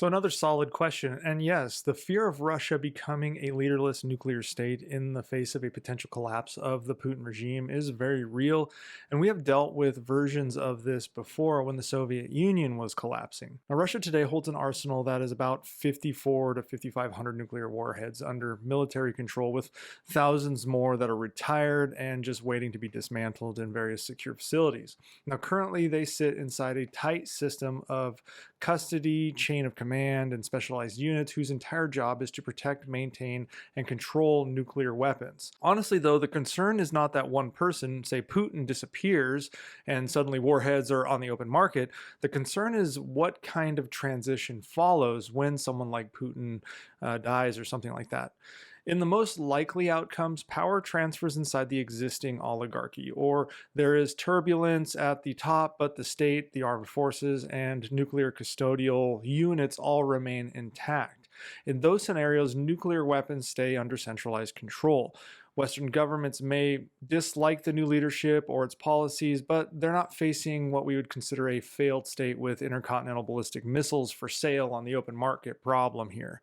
So, another solid question. And yes, the fear of Russia becoming a leaderless nuclear state in the face of a potential collapse of the Putin regime is very real. And we have dealt with versions of this before when the Soviet Union was collapsing. Now, Russia today holds an arsenal that is about 54 to 5,500 nuclear warheads under military control, with thousands more that are retired and just waiting to be dismantled in various secure facilities. Now, currently, they sit inside a tight system of custody, chain of command, and specialized units whose entire job is to protect, maintain, and control nuclear weapons. Honestly, though, the concern is not that one person, say Putin, disappears and suddenly warheads are on the open market. The concern is what kind of transition follows when someone like Putin dies or something like that. In the most likely outcomes, power transfers inside the existing oligarchy, or there is turbulence at the top, but the state, the armed forces, and nuclear custodial units all remain intact. In those scenarios, nuclear weapons stay under centralized control. Western governments may dislike the new leadership or its policies, but they're not facing what we would consider a failed state with intercontinental ballistic missiles for sale on the open market problem here.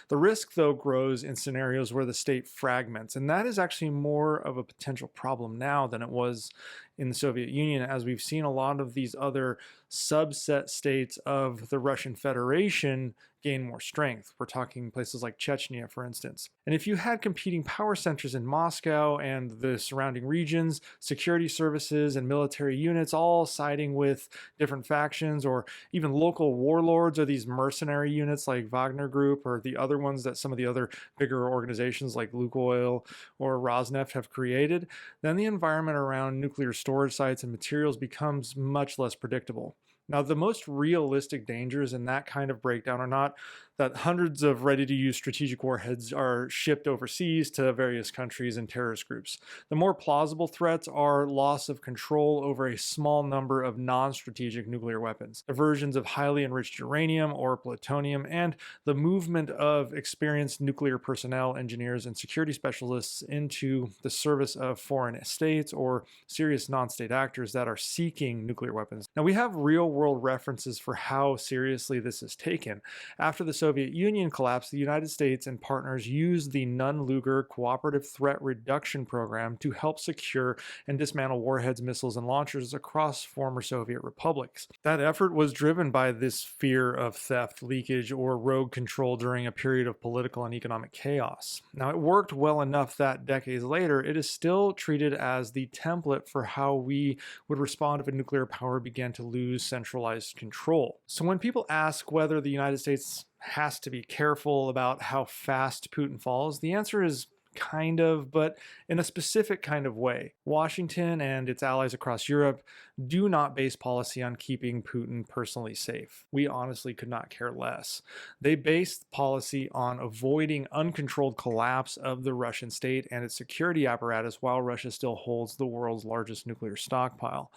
The risk, though, grows in scenarios where the state fragments, and that is actually more of a potential problem now than it was in the Soviet Union, as we've seen a lot of these other subset states of the Russian Federation gain more strength. We're talking places like Chechnya, for instance. And if you had competing power centers in Moscow and the surrounding regions, security services and military units all siding with different factions, or even local warlords or these mercenary units like Wagner Group or the other ones that some of the other bigger organizations like Lukoil or Rosneft have created, then the environment around nuclear storage sites and materials becomes much less predictable. Now, the most realistic dangers in that kind of breakdown are not that hundreds of ready-to-use strategic warheads are shipped overseas to various countries and terrorist groups. The more plausible threats are loss of control over a small number of non-strategic nuclear weapons, diversions of highly enriched uranium or plutonium, and the movement of experienced nuclear personnel, engineers, and security specialists into the service of foreign states or serious non-state actors that are seeking nuclear weapons. Now, we have real-world references for how seriously this is taken. After the Soviet Union collapsed, the United States and partners used the Nunn-Lugar Cooperative Threat Reduction Program to help secure and dismantle warheads, missiles, and launchers across former Soviet republics. That effort was driven by this fear of theft, leakage, or rogue control during a period of political and economic chaos. Now, it worked well enough that decades later, it is still treated as the template for how we would respond if a nuclear power began to lose centralized control. So when people ask whether the United States has to be careful about how fast Putin falls, the answer is kind of, but in a specific kind of way. Washington and its allies across Europe do not base policy on keeping Putin personally safe. We honestly could not care less. They base policy on avoiding uncontrolled collapse of the Russian state and its security apparatus while Russia still holds the world's largest nuclear stockpile.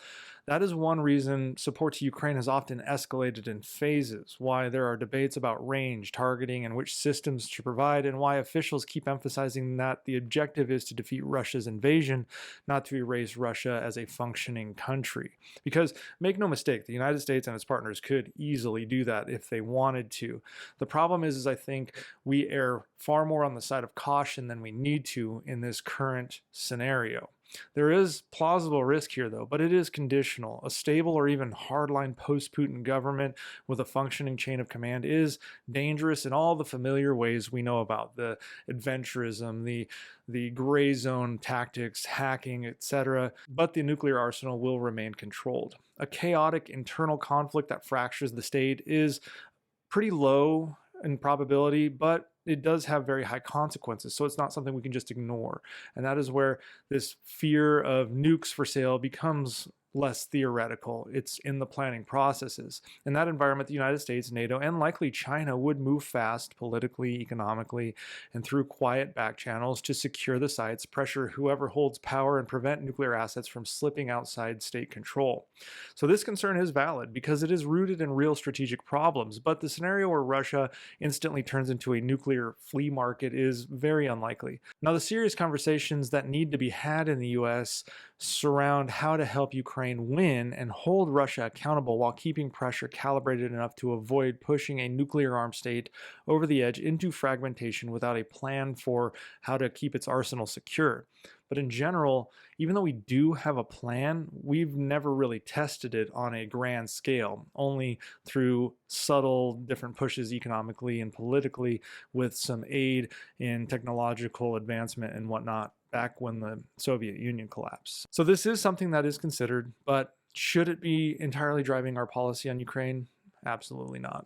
That is one reason support to Ukraine has often escalated in phases, why there are debates about range, targeting, and which systems to provide, and why officials keep emphasizing that the objective is to defeat Russia's invasion, not to erase Russia as a functioning country. Because, make no mistake, the United States and its partners could easily do that if they wanted to. The problem is I think we err far more on the side of caution than we need to in this current scenario. There is plausible risk here, though, but it is conditional. A stable or even hardline post-Putin government with a functioning chain of command is dangerous in all the familiar ways we know about: the adventurism, the gray zone tactics, hacking, etc. But the nuclear arsenal will remain controlled. A chaotic internal conflict that fractures the state is pretty low in probability, but it does have very high consequences, so it's not something we can just ignore. And that is where this fear of nukes for sale becomes less theoretical. It's in the planning processes. In that environment, the United States, NATO, and likely China would move fast politically, economically, and through quiet back channels to secure the sites, pressure whoever holds power, and prevent nuclear assets from slipping outside state control. So this concern is valid because it is rooted in real strategic problems, but the scenario where Russia instantly turns into a nuclear flea market is very unlikely. Now, the serious conversations that need to be had in the US surround how to help Ukraine Ukraine win and hold Russia accountable while keeping pressure calibrated enough to avoid pushing a nuclear armed state over the edge into fragmentation without a plan for how to keep its arsenal secure. But in general, even though we do have a plan, we've never really tested it on a grand scale, only through subtle different pushes economically and politically with some aid in technological advancement and whatnot back when the Soviet Union collapsed. So this is something that is considered, but should it be entirely driving our policy on Ukraine? Absolutely not.